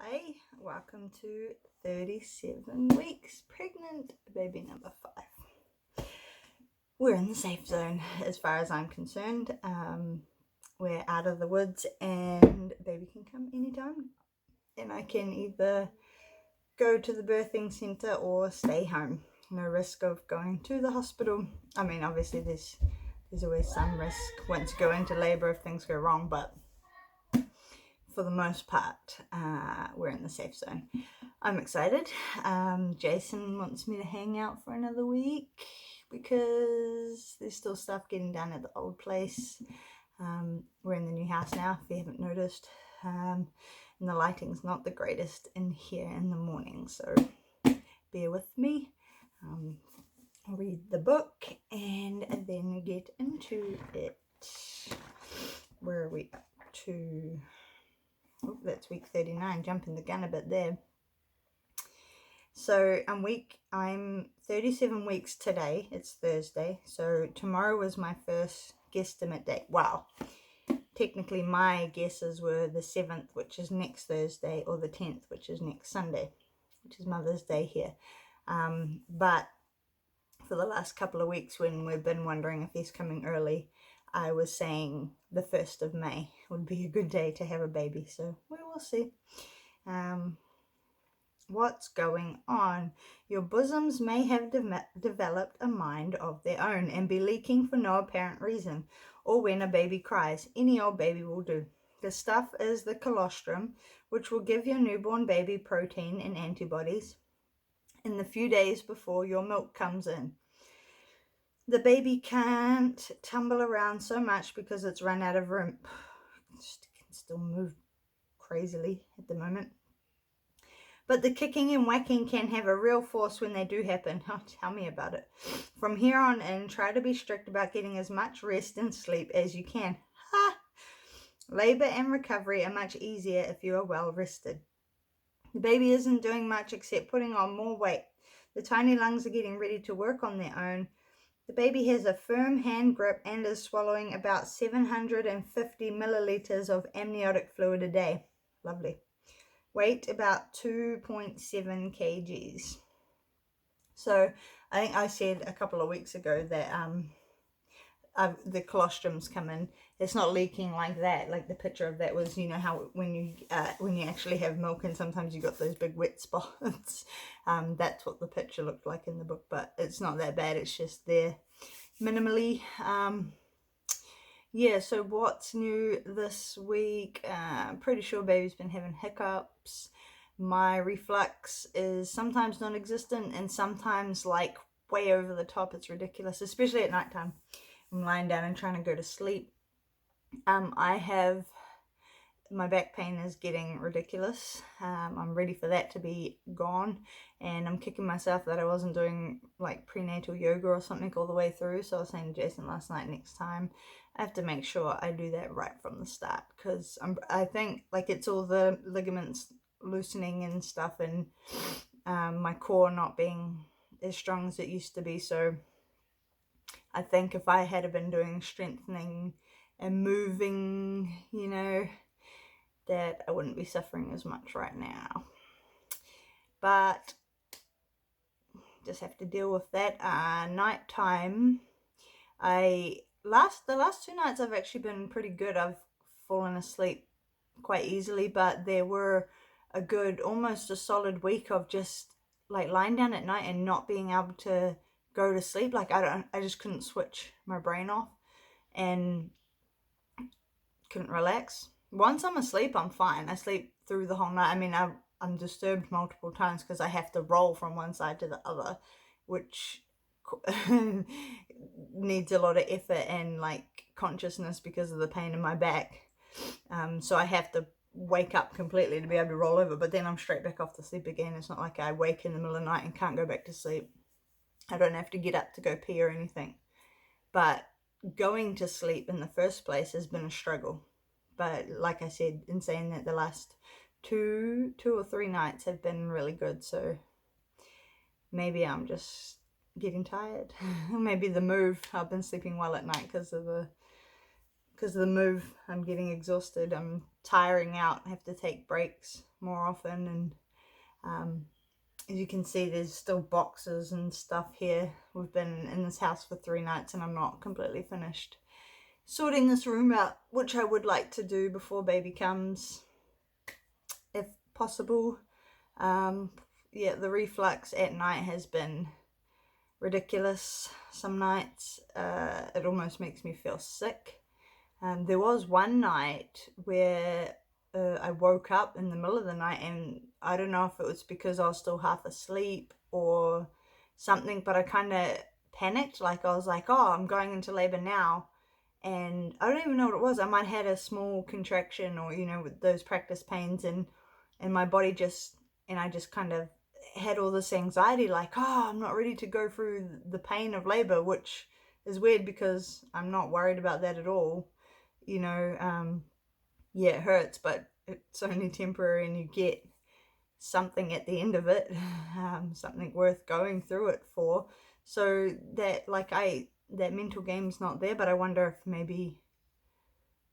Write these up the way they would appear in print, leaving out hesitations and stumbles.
Hey, welcome to 37 weeks pregnant, baby number 5. We're in the safe zone as far as I'm concerned. We're out of the woods and baby can come anytime. And I can either go to the birthing centre or stay home. No risk of going to the hospital. I mean, obviously there's always some risk once you go into labour if things go wrong, but for the most part, we're in the safe zone. I'm excited. Jason wants me to hang out for another week because there's still stuff getting done at the old place. We're in the new house now, if you haven't noticed. And the lighting's not the greatest in here in the morning, so bear with me. I'll read the book and then get into it. Where are we up to? Oh, that's week 39, jumping the gun a bit there. So I'm 37 weeks today. It's Thursday. So tomorrow was my first guesstimate day. Wow. Technically my guesses were the 7th, which is next Thursday, or the 10th, which is next Sunday, which is Mother's Day here. But for the last couple of weeks when we've been wondering if he's coming early, I was saying the 1st of May would be a good day to have a baby. So we will see. What's going on? Your bosoms may have developed a mind of their own and be leaking for no apparent reason, or when a baby cries. Any old baby will do. The stuff is the colostrum, which will give your newborn baby protein and antibodies in the few days before your milk comes in. The baby can't tumble around so much because it's run out of room. It can still move crazily at the moment. But the kicking and whacking can have a real force when they do happen. Oh, tell me about it. From here on in, try to be strict about getting as much rest and sleep as you can. Ha! Labor and recovery are much easier if you are well rested. The baby isn't doing much except putting on more weight. The tiny lungs are getting ready to work on their own. The baby has a firm hand grip and is swallowing about 750 milliliters of amniotic fluid a day. Lovely. Weight about 2.7 kgs. So I think I said a couple of weeks ago that the colostrums come in. It's not leaking like that. Like the picture of that was, you know how when you actually have milk and sometimes you got those big wet spots. That's what the picture looked like in the book, but it's not that bad. It's just there minimally. Yeah, so what's new this week? I'm pretty sure baby's been having hiccups. My reflux is sometimes non-existent and sometimes like way over the top. It's ridiculous, especially at nighttime. I'm lying down and trying to go to sleep. My back pain is getting ridiculous. I'm ready for that to be gone, and I'm kicking myself that I wasn't doing like prenatal yoga or something all the way through. So I was saying to Jason last night, next time I have to make sure I do that right from the start, because I think like it's all the ligaments loosening and stuff, and my core not being as strong as it used to be. So I think if I had been doing strengthening and moving, that I wouldn't be suffering as much right now. But just have to deal with that. Nighttime, the last 2 nights I've actually been pretty good. I've fallen asleep quite easily, but there were a good, almost a solid week of just like lying down at night and not being able to go to sleep. Like I just couldn't switch my brain off and couldn't relax. Once I'm asleep, I'm fine. I sleep through the whole night. I mean, I'm disturbed multiple times because I have to roll from one side to the other, which needs a lot of effort and like consciousness because of the pain in my back. So I have to wake up completely to be able to roll over, but then I'm straight back off to sleep again. It's not like I wake in the middle of the night and can't go back to sleep. I don't have to get up to go pee or anything. But going to sleep in the first place has been a struggle. But like I said, in saying that, the last two or three nights have been really good. So maybe I'm just getting tired. Maybe the move. I've been sleeping well at night because of the because of the move, I'm getting exhausted. I'm tiring out. I have to take breaks more often. And as you can see, there's still boxes and stuff here. We've been in this house for 3 nights and I'm not completely finished sorting this room out, which I would like to do before baby comes, if possible. Yeah, the reflux at night has been ridiculous. Some nights it almost makes me feel sick. There was one night where I woke up in the middle of the night, and I don't know if it was because I was still half asleep or something, but I kind of panicked. Like, I was like, oh, I'm going into labor now. And I don't even know what it was. I might have had a small contraction, or, you know, with those practice pains, and my body just, and I just kind of had all this anxiety, like, oh, I'm not ready to go through the pain of labor, which is weird because I'm not worried about that at all. You know, yeah, it hurts, but it's only temporary, and you get something at the end of it, something worth going through it for. So that, like, that mental game's not there, but I wonder if maybe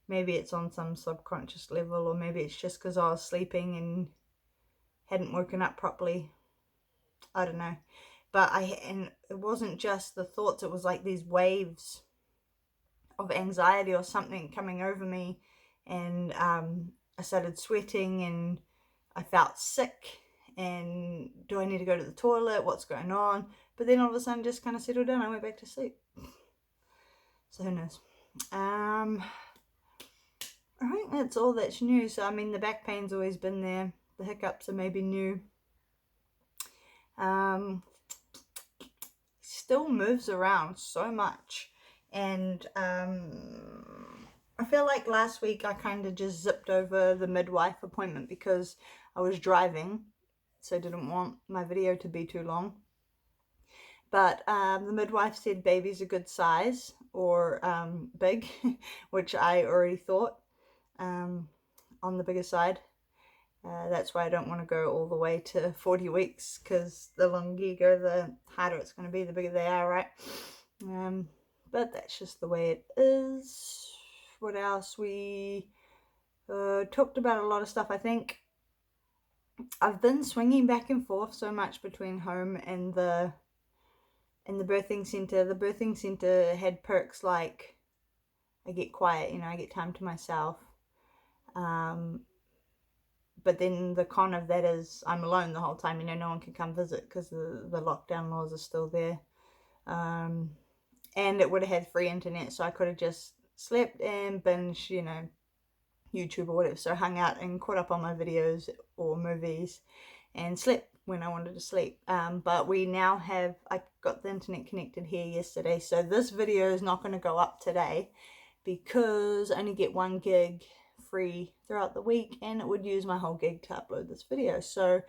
it's on some subconscious level, or maybe it's just because I was sleeping and hadn't woken up properly. I don't know. But and it wasn't just the thoughts, it was like these waves of anxiety or something coming over me, and I started sweating and I felt sick, and do I need to go to the toilet, what's going on? But then all of a sudden just kind of settled down. I went back to sleep. So who knows. I think that's all that's new. So I mean, the back pain's always been there, the hiccups are maybe new. Still moves around so much, and I feel like last week I kind of just zipped over the midwife appointment because I was driving, so I didn't want my video to be too long. But the midwife said baby's a good size, or big, which I already thought, on the bigger side. That's why I don't want to go all the way to 40 weeks, because the longer you go, the harder it's going to be, the bigger they are, right? But that's just the way it is. What else? We talked about a lot of stuff. I think I've been swinging back and forth so much between home and the birthing center. The birthing center had perks like I get quiet, you know, I get time to myself. But then the con of that is I'm alone the whole time, you know, no one can come visit because the lockdown laws are still there. And it would have had free internet, so I could have just slept and binged, you know, YouTube or whatever. So I hung out and caught up on my videos or movies and slept when I wanted to sleep. But we now have, I got the internet connected here yesterday, so this video is not going to go up today because I only get 1 gig free throughout the week, and it would use my whole gig to upload this video. So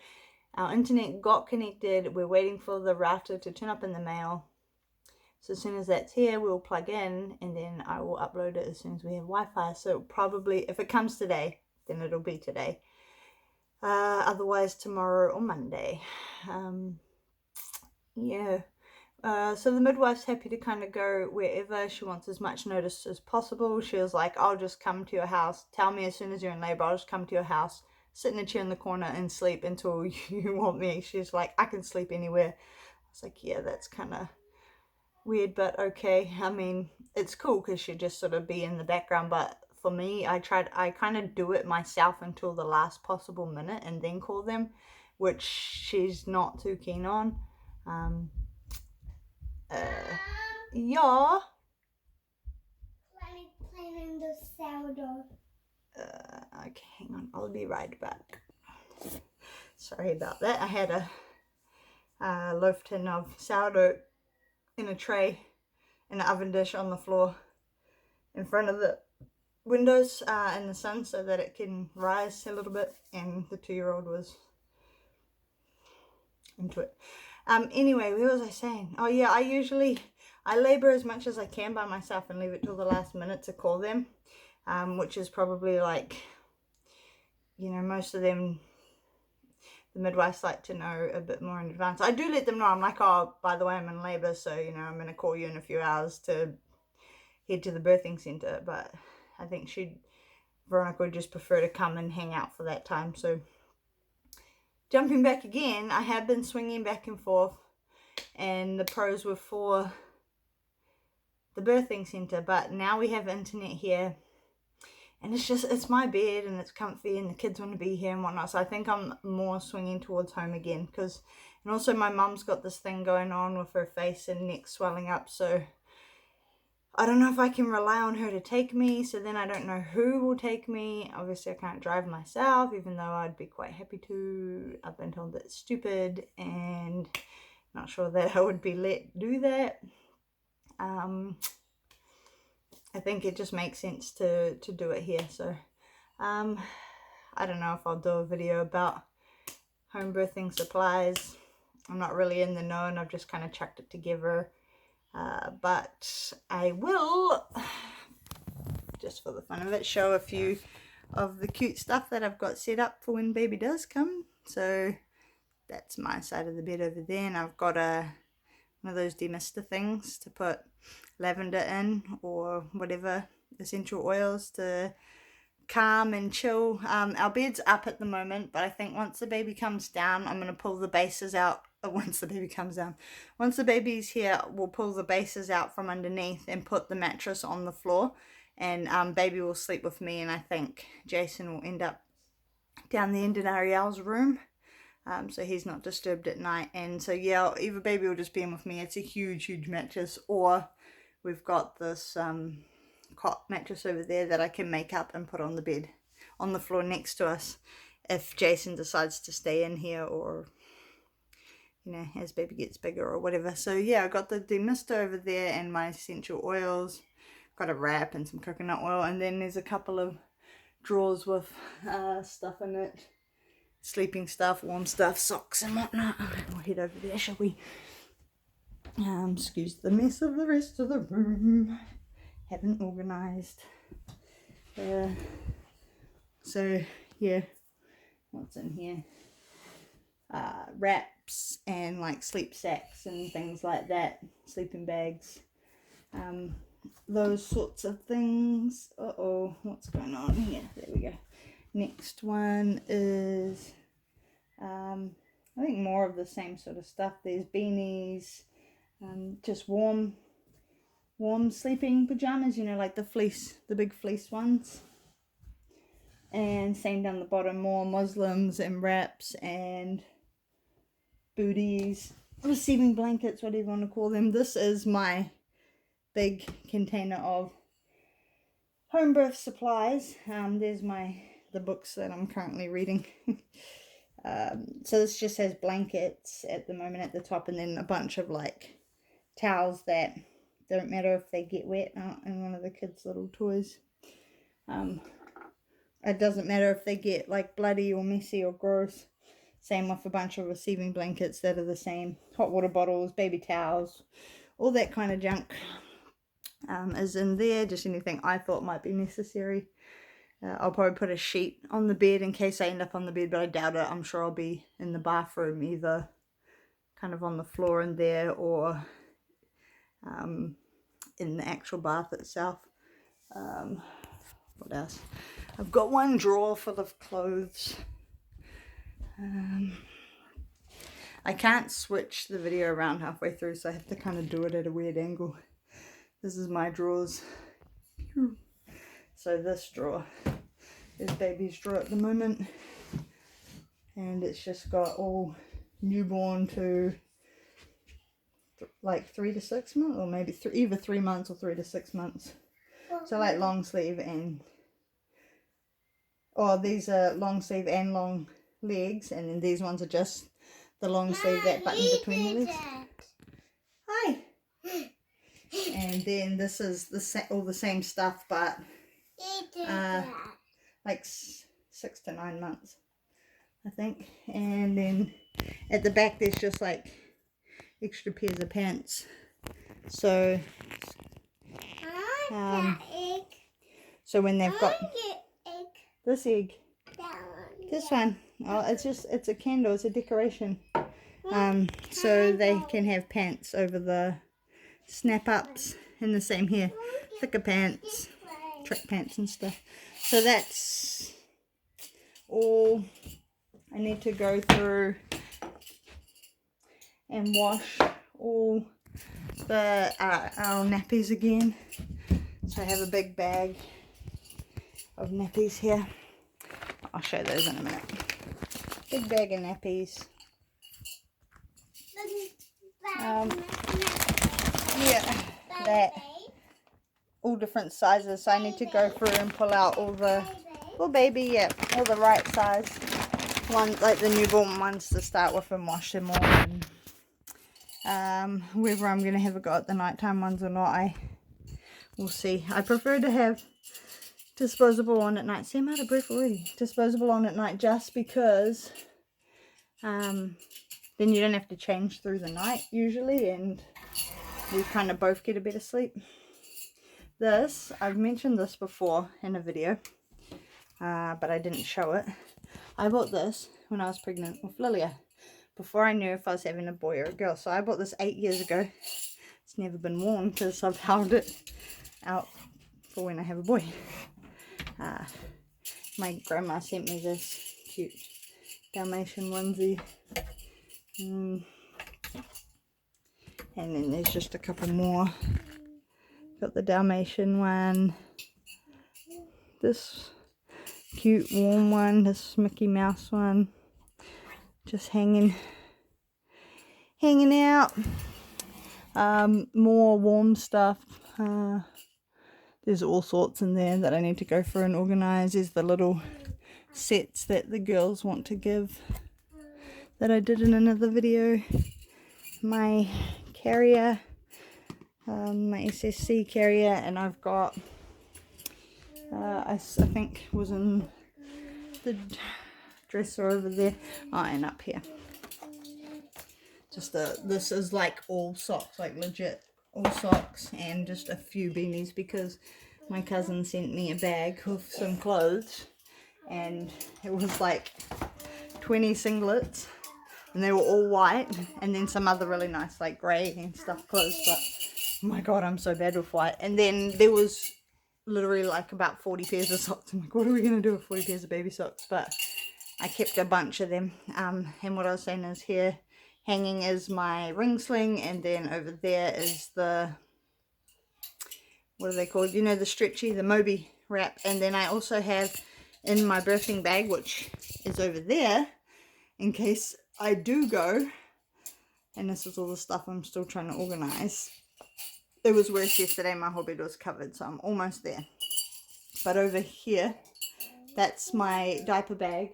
our internet got connected. We're waiting for the router to turn up in the mail. So as soon as that's here, we'll plug in, and then I will upload it as soon as we have Wi-Fi. So probably, if it comes today, then it'll be today. Otherwise tomorrow or Monday. Yeah. So the midwife's happy to kind of go wherever. She wants as much notice as possible. She was like, I'll just come to your house. Tell me as soon as you're in labor. I'll just come to your house, sit in a chair in the corner and sleep until you want me. She's like, I can sleep anywhere. I was like, yeah, that's kind of weird, but okay. I mean, it's cool because she'd just sort of be in the background, but for me, I kind of do it myself until the last possible minute and then call them, which she's not too keen on. Yeah. Playing the sourdough. Okay, hang on. I'll be right back. Sorry about that. I had a loaf tin of sourdough in a tray in an oven dish on the floor in front of the windows in the sun so that it can rise a little bit, and the 2-year-old was into it. Anyway, what was I saying? Oh yeah, I labor as much as I can by myself and leave it till the last minute to call them, which is probably like, you know, most of them, the midwives like to know a bit more in advance. I do let them know. I'm like, oh, by the way, I'm in labor, so, you know, I'm going to call you in a few hours to head to the birthing center. But I think Veronica would just prefer to come and hang out for that time. So jumping back again, I have been swinging back and forth, and the pros were for the birthing center, but now we have internet here, and it's my bed and it's comfy and the kids want to be here and whatnot. So I think I'm more swinging towards home again, and also my mum's got this thing going on with her face and neck swelling up, so I don't know if I can rely on her to take me, so then I don't know who will take me. Obviously I can't drive myself, even though I'd be quite happy to. I've been told that it's stupid and not sure that I would be let do that. I think it just makes sense to do it here. So I don't know if I'll do a video about home birthing supplies. I'm not really in the know, and I've just kind of chucked it together. But I will, just for the fun of it, show a few of the cute stuff that I've got set up for when baby does come. So that's my side of the bed over there, and I've got one of those demister things to put lavender in, or whatever essential oils to calm and chill. Our bed's up at the moment, but I think once the baby comes down, I'm going to pull the bases out. Once the baby's here, we'll pull the bases out from underneath and put the mattress on the floor, and baby will sleep with me, and I think Jason will end up down the end in Ariel's room, so he's not disturbed at night. And so yeah, either baby will just be in with me. It's a huge mattress, or we've got this cot mattress over there that I can make up and put on the bed on the floor next to us if Jason decides to stay in here, or you know, as baby gets bigger or whatever. So yeah, I got the demister over there and my essential oils. Got a wrap and some coconut oil, and then there's a couple of drawers with stuff in it, sleeping stuff, warm stuff, socks and whatnot. We'll head over there, shall we? Excuse the mess of the rest of the room. Haven't organised. So yeah, what's in here? Wraps and like sleep sacks and things like that, sleeping bags, those sorts of things. What's going on here? There we go. Next one is I think more of the same sort of stuff. There's beanies, just warm sleeping pajamas, you know, like the big fleece ones. And same down the bottom, more Muslims and wraps and booties, receiving blankets, whatever you want to call them. This is my big container of home birth supplies. There's the books that I'm currently reading. So this just has blankets at the moment at the top, and then a bunch of like towels that don't matter if they get wet, and one of the kids' little toys. It doesn't matter if they get like bloody or messy or gross. Same with a bunch of receiving blankets that are the same. Hot water bottles, baby towels, all that kind of junk is in there. Just anything I thought might be necessary. I'll probably put a sheet on the bed in case I end up on the bed, but I doubt it. I'm sure I'll be in the bathroom, either kind of on the floor in there, or in the actual bath itself. What else? I've got one drawer full of clothes. I can't switch the video around halfway through, so I have to kind of do it at a weird angle. This is my drawers. So this drawer is baby's drawer at the moment, and it's just got all newborn to like 3 to 6 months, or maybe either 3 months or 3 to 6 months. So like long sleeve and these are long sleeve and long legs, and then these ones are just the long sleeve that button between the legs. Hi. And then this is all the same stuff, but like 6 to 9 months, I think. And then at the back there's just like extra pairs of pants. So so when they've got this egg, this one, it's a candle, it's a decoration. So they can have pants over the snap ups, and the same here, thicker pants. track pants and stuff. So that's all I need to go through and wash all the our nappies again. So I have a big bag of nappies here. I'll show those in a minute. Big bag of nappies. Yeah, that all different sizes. So I need to go through and pull out all the all the right size ones, like the newborn ones to start with, and wash them all. And whether I'm gonna have a go at the nighttime ones or not, we'll see. I prefer to have disposable on at night. See, I'm out of breath already. Disposable on at night, just because then you don't have to change through the night usually, and we kind of both get a better sleep. This, I've mentioned this before in a video, but I didn't show it. I bought this when I was pregnant with Lilia, before I knew if I was having a boy or a girl. So I bought this 8 years ago. It's never been worn because I've held it out for when I have a boy. My grandma sent me this cute Dalmatian onesie. And then there's just a couple more. Got the Dalmatian one. This cute warm one. This Mickey Mouse one. Just hanging out. More warm stuff. There's all sorts in there that I need to go through and organize. There's the little sets that the girls want to give that I did in another video. My carrier, my SSC carrier, and I've got I think was in the dresser over there. Oh, and up here. Just this is like all socks, like legit all socks, and just a few beanies, because my cousin sent me a bag with some clothes, and it was like 20 singlets, and they were all white, and then some other really nice like grey and stuff clothes. But oh my god, I'm so bad with white. And then there was literally like about 40 pairs of socks. I'm like, what are we gonna do with 40 pairs of baby socks? But I kept a bunch of them. And what I was saying is, here hanging is my ring sling, and then over there is the, what are they called? You know, the stretchy, the Moby wrap. And then I also have in my birthing bag, which is over there, in case I do go, and this is all the stuff I'm still trying to organize. It was worse yesterday, my whole bed was covered, so I'm almost there. But over here, that's my diaper bag,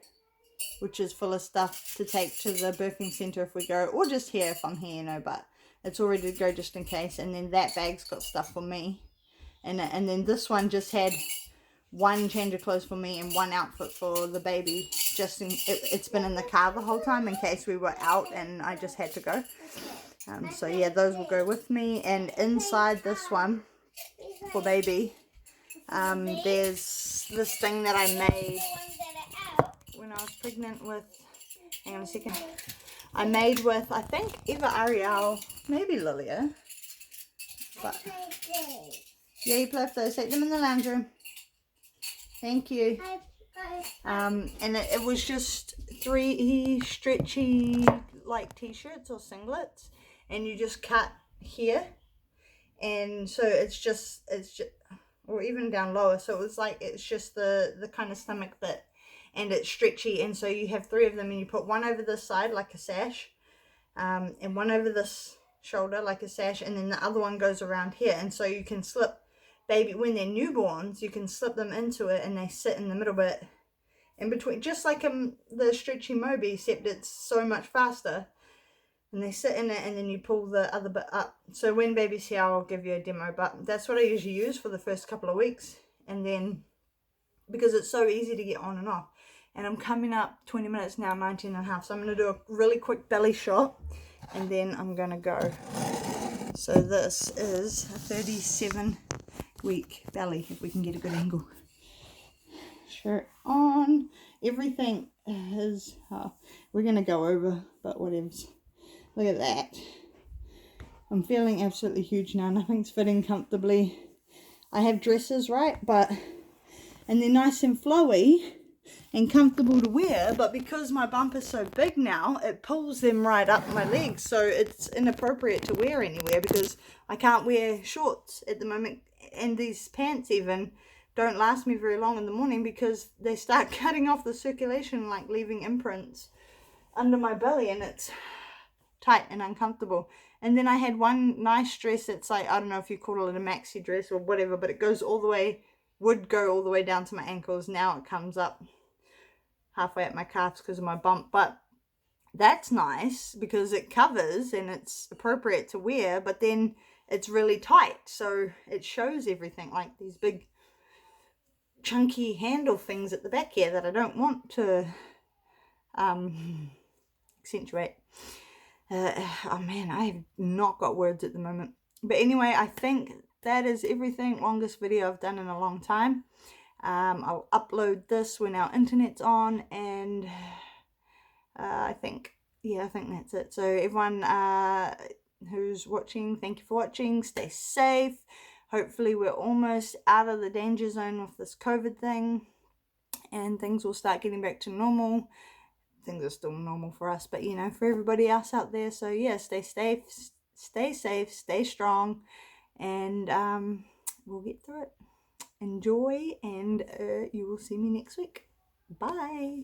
which is full of stuff to take to the birthing center if we go, or just here if I'm here, you know, but it's all ready to go just in case. And then that bag's got stuff for me, and then this one just had one change of clothes for me and one outfit for the baby, just in it's been in the car the whole time in case we were out and I just had to go. So yeah, those will go with me. And inside this one for baby, there's this thing that I made when I was pregnant with, hang on a second, I made with, I think, either Ariel, maybe Lilia, but yeah, you play with those, take them in the lounge room. Thank you. And it was just 3 stretchy like t-shirts or singlets, and you just cut here, and so it's just, or even down lower, so it was like, it's just the kind of stomach bit, and it's stretchy, and so you have 3 of them, and you put one over this side like a sash, and one over this shoulder like a sash, and then the other one goes around here, and so you can slip baby, when they're newborns, you can slip them into it, and they sit in the middle bit in between, just like the stretchy Moby, except it's so much faster, and they sit in it, and then you pull the other bit up. So when baby's here, I'll give you a demo, but that's what I usually use for the first couple of weeks, and then because it's so easy to get on and off. And I'm coming up 20 minutes now, 19 and a half, so I'm going to do a really quick belly shot, and then I'm going to go. So this is a 37-week belly, if we can get a good angle. Shirt on, everything is, we're going to go over, but whatevs. Look at that. I'm feeling absolutely huge now. Nothing's fitting comfortably. I have dresses, right? And they're nice and flowy and comfortable to wear, but because my bump is so big now, it pulls them right up my legs, so it's inappropriate to wear anywhere because I can't wear shorts at the moment, and these pants even don't last me very long in the morning because they start cutting off the circulation, like leaving imprints under my belly, and it's tight and uncomfortable. And then I had one nice dress that's like, I don't know if you call it a maxi dress or whatever, but it goes all the way, would go all the way down to my ankles. Now it comes up halfway at my calves because of my bump, but that's nice because it covers and it's appropriate to wear, but then it's really tight, so it shows everything, like these big chunky handle things at the back here that I don't want to accentuate. Oh man, I have not got words at the moment. But anyway, I think that is everything. Longest video I've done in a long time. I'll upload this when our internet's on, and I think that's it. So everyone who's watching, thank you for watching. Stay safe. Hopefully we're almost out of the danger zone with this COVID thing, and things will start getting back to normal. Things are still normal for us, but you know, for everybody else out there. So yeah, stay safe, stay strong, and we'll get through it. Enjoy, and you will see me next week. Bye.